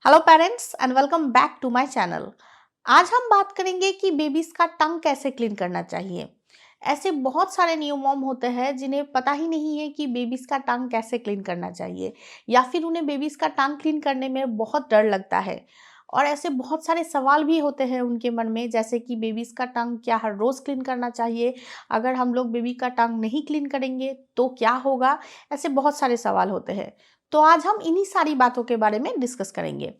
Hello parents and welcome back to my channel. आज हम बात करेंगे कि बेबीज का टंग कैसे क्लीन करना चाहिए। ऐसे बहुत सारे न्यू मॉम होते हैं जिन्हें पता ही नहीं है कि बेबीज का टंग कैसे क्लीन करना चाहिए, या फिर उन्हें बेबीज का टंग क्लीन करने में बहुत डर लगता है। और ऐसे बहुत सारे सवाल भी होते हैं उनके मन में, जैसे कि बेबीज का टंग क्या हर रोज़ क्लीन करना चाहिए, अगर हम लोग बेबी का टंग नहीं क्लीन करेंगे तो क्या होगा। ऐसे बहुत सारे सवाल होते हैं, तो आज हम इन्हीं सारी बातों के बारे में डिस्कस करेंगे।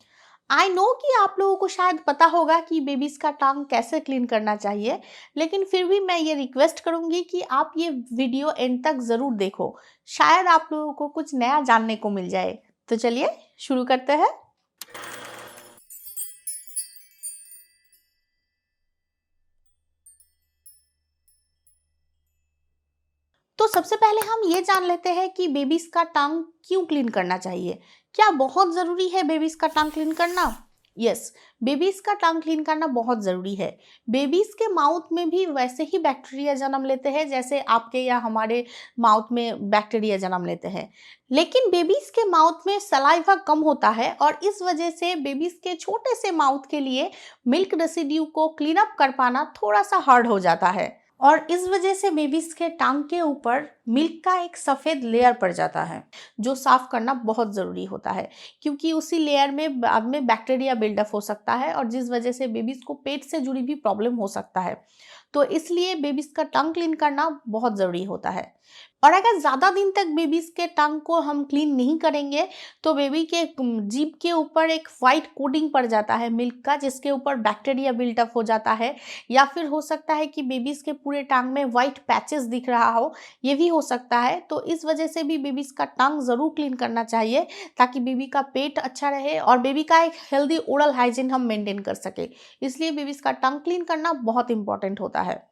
आई नो कि आप लोगों को शायद पता होगा कि बेबीज का टंग कैसे क्लीन करना चाहिए, लेकिन फिर भी मैं ये रिक्वेस्ट करूंगी कि आप ये वीडियो एंड तक ज़रूर देखो। शायद आप लोगों को कुछ नया जानने को मिल जाए। तो चलिए शुरू करते हैं। तो सबसे पहले हम ये जान लेते हैं कि बेबीज का टंग क्यों क्लीन करना चाहिए। क्या बहुत ज़रूरी है बेबीज का टंग क्लीन करना? यस, बेबीज का टंग क्लीन करना बहुत ज़रूरी है। बेबीज के माउथ में भी वैसे ही बैक्टीरिया जन्म लेते हैं जैसे आपके या हमारे माउथ में बैक्टीरिया जन्म लेते हैं, लेकिन बेबीज के माउथ में सलाइवा कम होता है और इस वजह से बेबीज के छोटे से माउथ के लिए मिल्क रेसिड्यू को क्लीन अप कर पाना थोड़ा सा हार्ड हो जाता है। और इस वजह से बेबीज के टांग के ऊपर मिल्क का एक सफ़ेद लेयर पड़ जाता है, जो साफ करना बहुत ज़रूरी होता है, क्योंकि उसी लेयर में बाद में बैक्टीरिया बिल्डअप हो सकता है और जिस वजह से बेबीज को पेट से जुड़ी भी प्रॉब्लम हो सकता है। तो इसलिए बेबीज का टंग क्लीन करना बहुत ज़रूरी होता है। और अगर ज़्यादा दिन तक बेबीज के टंग को हम क्लीन नहीं करेंगे तो बेबी के जीभ के ऊपर एक वाइट कोटिंग पड़ जाता है मिल्क का, जिसके ऊपर बैक्टीरिया बिल्टअप हो जाता है, या फिर हो सकता है कि बेबीज के पूरे टंग में वाइट पैचेस दिख रहा हो, ये भी हो सकता है। तो इस वजह से भी बेबीज का टंग ज़रूर क्लीन करना चाहिए, ताकि बेबी का पेट अच्छा रहे और बेबी का एक हेल्दी ओरल हाइजीन हम मेंटेन कर सके। इसलिए बेबीज का टंग क्लीन करना बहुत इंपॉर्टेंट होता है।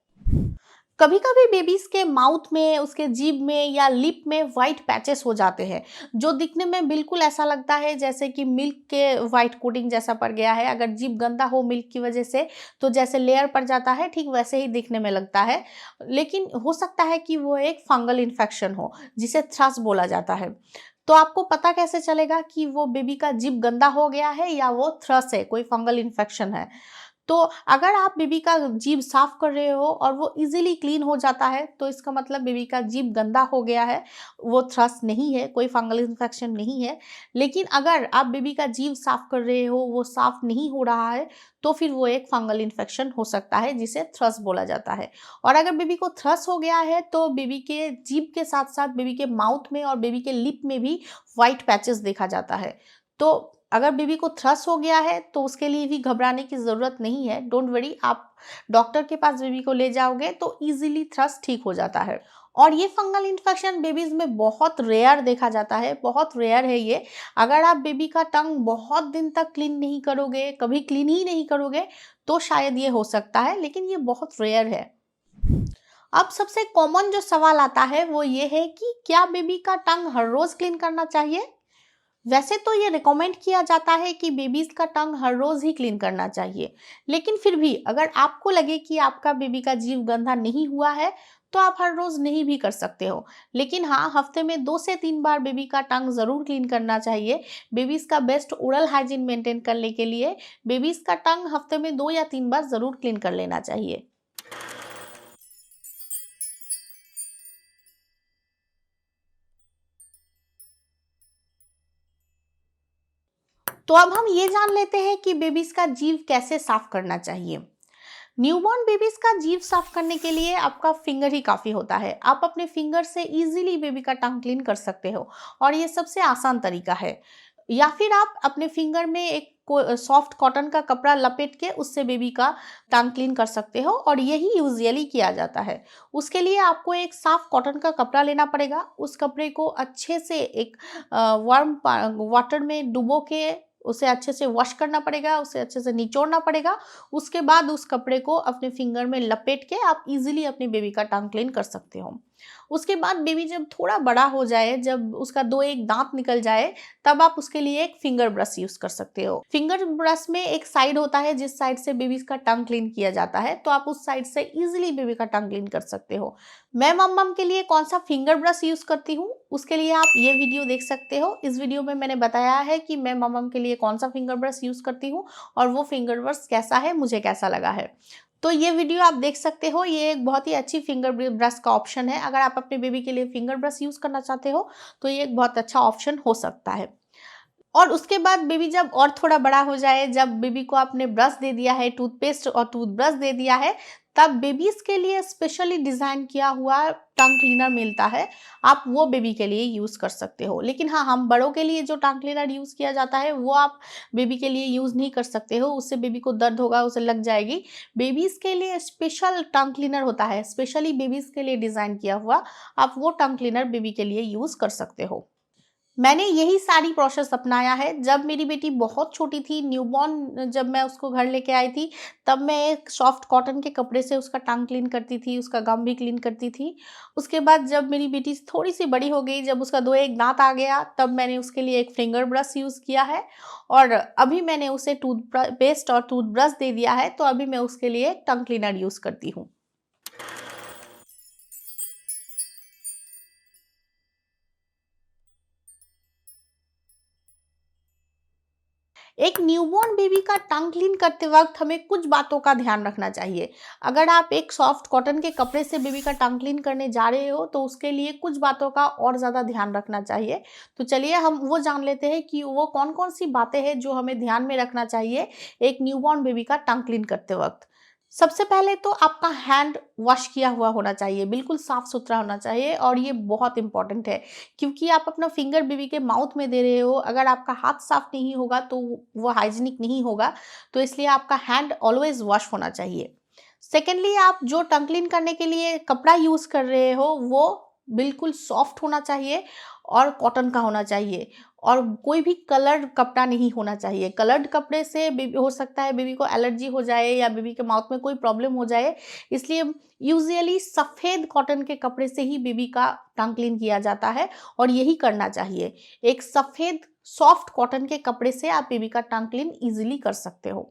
कभी कभी बेबीज के माउथ में, उसके जीभ में या लिप में वाइट पैचेस हो जाते हैं, जो दिखने में बिल्कुल ऐसा लगता है जैसे कि मिल्क के वाइट कोटिंग जैसा पड़ गया है। अगर जीभ गंदा हो मिल्क की वजह से तो जैसे लेयर पड़ जाता है, ठीक वैसे ही दिखने में लगता है। लेकिन हो सकता है कि वो एक फंगल इन्फेक्शन हो, जिसे थ्रस बोला जाता है। तो आपको पता कैसे चलेगा कि वो बेबी का जीभ गंदा हो गया है या वो थ्रस है, कोई फंगल इन्फेक्शन है? तो अगर आप बेबी का जीभ साफ कर रहे हो और वो इजीली क्लीन हो जाता है, तो इसका मतलब बेबी का जीभ गंदा हो गया है, वो थ्रस नहीं है, कोई फंगल इन्फेक्शन नहीं है। लेकिन अगर आप बेबी का जीभ साफ कर रहे हो, वो साफ नहीं हो रहा है, तो फिर वो एक फंगल इन्फेक्शन हो सकता है, जिसे थ्रस बोला जाता है। और अगर बेबी को थ्रस हो गया है तो बेबी के जीभ के साथ साथ बेबी के माउथ में और बेबी के लिप में भी वाइट पैचेस देखा जाता है। तो अगर बेबी को थ्रस हो गया है तो उसके लिए भी घबराने की ज़रूरत नहीं है। डोंट वरी, आप डॉक्टर के पास बेबी को ले जाओगे तो इजीली थ्रस ठीक हो जाता है। और ये फंगल इन्फेक्शन बेबीज में बहुत रेयर देखा जाता है, बहुत रेयर है ये। अगर आप बेबी का टंग बहुत दिन तक क्लीन नहीं करोगे, कभी क्लीन ही नहीं करोगे, तो शायद ये हो सकता है, लेकिन ये बहुत रेयर है। अब सबसे कॉमन जो सवाल आता है वो ये है कि क्या बेबी का टंग हर रोज़ क्लीन करना चाहिए? वैसे तो ये रिकमेंड किया जाता है कि बेबीज का टंग हर रोज़ ही क्लीन करना चाहिए, लेकिन फिर भी अगर आपको लगे कि आपका बेबी का जीभ गंदा नहीं हुआ है, तो आप हर रोज़ नहीं भी कर सकते हो। लेकिन हाँ, हफ्ते में 2 से 3 बार बेबी का टंग ज़रूर क्लीन करना चाहिए। बेबीज का बेस्ट ओरल हाइजीन मेंटेन करने के लिए बेबीज का टंग हफ्ते में 2 या 3 बार ज़रूर क्लीन कर लेना चाहिए। तो अब हम ये जान लेते हैं कि बेबीज का जीभ कैसे साफ करना चाहिए। न्यूबॉर्न बेबीज का जीभ साफ करने के लिए आपका फिंगर ही काफ़ी होता है। आप अपने फिंगर से इजीली बेबी का टंग क्लीन कर सकते हो और ये सबसे आसान तरीका है। या फिर आप अपने फिंगर में एक सॉफ्ट कॉटन का कपड़ा लपेट के उससे बेबी का टंग क्लीन कर सकते हो, और यही यूजुअली किया जाता है। उसके लिए आपको एक साफ कॉटन का कपड़ा लेना पड़ेगा। उस कपड़े को अच्छे से एक वार्म वाटर में डुबो के उसे अच्छे से वॉश करना पड़ेगा, उसे अच्छे से निचोड़ना पड़ेगा। उसके बाद उस कपड़े को अपने फिंगर में लपेट के आप इजीली अपने बेबी का टंग क्लीन कर सकते हो। उसके बाद बेबी जब थोड़ा बड़ा हो जाए, जब उसका 2-1 दांत निकल जाए, तब आप उसके लिए एक फिंगर ब्रश यूज कर सकते हो। फिंगर ब्रश में एक साइड होता है जिस साइड से बेबी का टंग क्लीन किया जाता है, तो आप उस साइड से इजीली बेबी का टंग क्लीन कर सकते हो। मैं मम्मम के लिए कौन सा फिंगर ब्रश यूज करती हूँ, उसके लिए आप ये वीडियो देख सकते हो। इस वीडियो में मैंने बताया है कि मैं मम्मम के लिए कौन सा फिंगर ब्रश यूज करती हूँ और वो फिंगर ब्रश कैसा है, मुझे कैसा लगा है। तो ये वीडियो आप देख सकते हो। ये एक बहुत ही अच्छी फिंगर ब्रश का ऑप्शन है। अगर आप अपने बेबी के लिए फिंगर ब्रश यूज करना चाहते हो तो ये एक बहुत अच्छा ऑप्शन हो सकता है। और उसके बाद बेबी जब और थोड़ा बड़ा हो जाए, जब बेबी को आपने ब्रश दे दिया है, टूथपेस्ट और टूथब्रश दे दिया है, तब बेबीज के लिए स्पेशली डिजाइन किया हुआ टंग क्लीनर मिलता है, आप वो बेबी के लिए यूज कर सकते हो। लेकिन हाँ, हम बड़ों के लिए जो टंग क्लीनर यूज किया जाता है वो आप बेबी के लिए यूज नहीं कर सकते हो, उससे बेबी को दर्द होगा, उसे लग जाएगी। बेबीज के लिए स्पेशल टंग क्लीनर होता है, स्पेशली बेबीज के लिए डिजाइन किया हुआ, आप वो टंग क्लीनर बेबी के लिए यूज कर सकते हो। मैंने यही सारी प्रोसेस अपनाया है। जब मेरी बेटी बहुत छोटी थी, न्यूबॉर्न जब मैं उसको घर लेके आई थी, तब मैं एक सॉफ्ट कॉटन के कपड़े से उसका टंग क्लीन करती थी, उसका गम भी क्लीन करती थी। उसके बाद जब मेरी बेटी थोड़ी सी बड़ी हो गई, जब उसका 2-1 दांत आ गया, तब मैंने उसके लिए एक फिंगर ब्रश यूज़ किया है और अभी मैंने उसे टूथपेस्ट और टूथब्रश दे दिया है, तो अभी मैं उसके लिए टंग क्लीनर यूज़ करती हूँ। एक न्यूबॉर्न बेबी का टंग क्लीन करते वक्त हमें कुछ बातों का ध्यान रखना चाहिए। अगर आप एक सॉफ्ट कॉटन के कपड़े से बेबी का टंग क्लीन करने जा रहे हो तो उसके लिए कुछ बातों का और ज़्यादा ध्यान रखना चाहिए। तो चलिए हम वो जान लेते हैं कि वो कौन कौन सी बातें हैं जो हमें ध्यान में रखना चाहिए एक न्यूबॉर्न बेबी का टंग क्लीन करते वक्त। सबसे पहले तो आपका हैंड वॉश किया हुआ होना चाहिए, बिल्कुल साफ सुथरा होना चाहिए और ये बहुत इंपॉर्टेंट है क्योंकि आप अपना फिंगर बेबी के माउथ में दे रहे हो। अगर आपका हाथ साफ नहीं होगा तो वो हाइजीनिक नहीं होगा, तो इसलिए आपका हैंड ऑलवेज वॉश होना चाहिए। सेकेंडली, आप जो टंग क्लीन करने के लिए कपड़ा यूज कर रहे हो वो बिल्कुल सॉफ्ट होना चाहिए और कॉटन का होना चाहिए और कोई भी कलर्ड कपड़ा नहीं होना चाहिए। कलर्ड कपड़े से बेबी हो सकता है बेबी को एलर्जी हो जाए या बेबी के माउथ में कोई प्रॉब्लम हो जाए, इसलिए यूजुअली सफ़ेद कॉटन के कपड़े से ही बेबी का टंग क्लीन किया जाता है और यही करना चाहिए। एक सफ़ेद सॉफ्ट कॉटन के कपड़े से आप बेबी का टंग क्लीन इजीली कर सकते हो।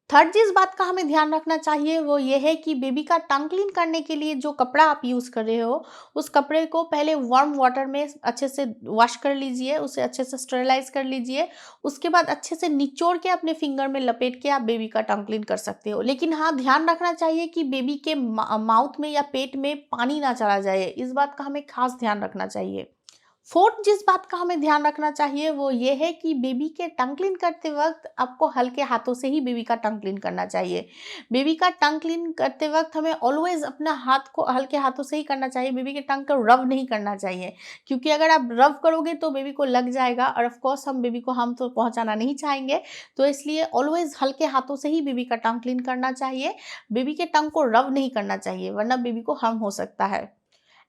थर्ड जिस बात का हमें ध्यान रखना चाहिए वो ये है कि बेबी का टंग क्लीन करने के लिए जो कपड़ा आप यूज़ कर रहे हो, उस कपड़े को पहले वार्म वाटर में अच्छे से वॉश कर लीजिए, उसे अच्छे से स्टेरिलाइज कर लीजिए। उसके बाद अच्छे से निचोड़ के अपने फिंगर में लपेट के आप बेबी का टंग क्लीन कर सकते हो। लेकिन हाँ, ध्यान रखना चाहिए कि बेबी के माउथ में या पेट में पानी ना चला जाए, इस बात का हमें खास ध्यान रखना चाहिए। फोर्थ जिस बात का हमें ध्यान रखना चाहिए वो ये है कि बेबी के टंग क्लीन करते वक्त आपको हल्के हाथों से ही बेबी का टंग क्लीन करना चाहिए। बेबी का टंग क्लीन करते वक्त हमें ऑलवेज अपना हाथ को हल्के हाथों से ही करना चाहिए, बेबी के टंग को रब नहीं करना चाहिए क्योंकि अगर आप रब करोगे तो बेबी को लग जाएगा और ऑफकोर्स हम बेबी को हम तो पहुंचाना नहीं चाहेंगे। तो इसलिए ऑलवेज हल्के हाथों से ही बेबी का टंग क्लीन करना चाहिए, बेबी के टंग को रब नहीं करना चाहिए वरना बेबी को हार्म हो सकता है।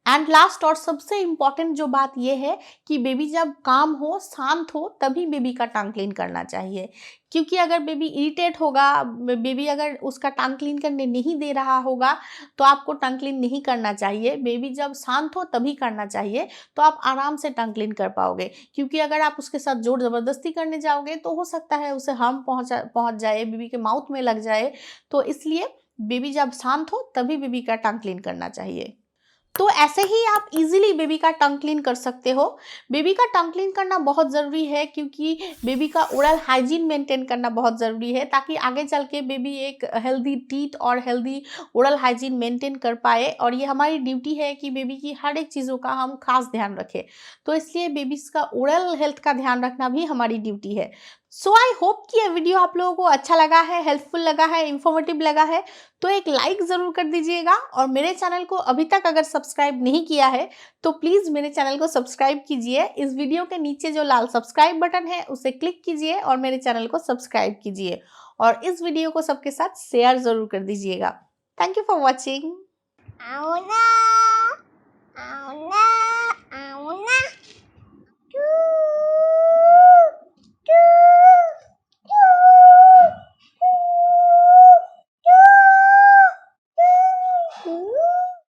एंड लास्ट और सबसे इम्पॉर्टेंट जो बात यह है कि बेबी जब काम हो, शांत हो, तभी बेबी का टंग क्लीन करना चाहिए क्योंकि अगर बेबी इरिटेट होगा, बेबी अगर उसका टंग क्लीन करने नहीं दे रहा होगा तो आपको टंग क्लीन नहीं करना चाहिए। बेबी जब शांत हो तभी करना चाहिए, तो आप आराम से टंग क्लीन कर पाओगे क्योंकि अगर आप उसके साथ जोर ज़बरदस्ती करने जाओगे तो हो सकता है उसे हार्म पहुँच जाए, बेबी के माउथ में लग जाए। तो इसलिए बेबी जब शांत हो तभी बेबी का टंग क्लीन करना चाहिए। तो ऐसे ही आप इजीली बेबी का टंग क्लीन कर सकते हो। बेबी का टंग क्लीन करना बहुत ज़रूरी है क्योंकि बेबी का ओरल हाइजीन मेंटेन करना बहुत ज़रूरी है ताकि आगे चल के बेबी एक हेल्दी टीथ और हेल्दी ओरल हाइजीन मेंटेन कर पाए और ये हमारी ड्यूटी है कि बेबी की हर एक चीज़ों का हम खास ध्यान रखें। तो इसलिए बेबीज का ओरल हेल्थ का ध्यान रखना भी हमारी ड्यूटी है। सो आई होप कि ये वीडियो आप लोगों को अच्छा लगा है, हेल्पफुल लगा है, इंफॉर्मेटिव लगा है, तो एक लाइक ज़रूर कर दीजिएगा और मेरे चैनल को अभी तक अगर सब्सक्राइब नहीं किया है तो प्लीज़ मेरे चैनल को सब्सक्राइब कीजिए। इस वीडियो के नीचे जो लाल सब्सक्राइब बटन है उसे क्लिक कीजिए और मेरे चैनल को सब्सक्राइब कीजिए और इस वीडियो को सबके साथ शेयर ज़रूर कर दीजिएगा। Thank you for watching.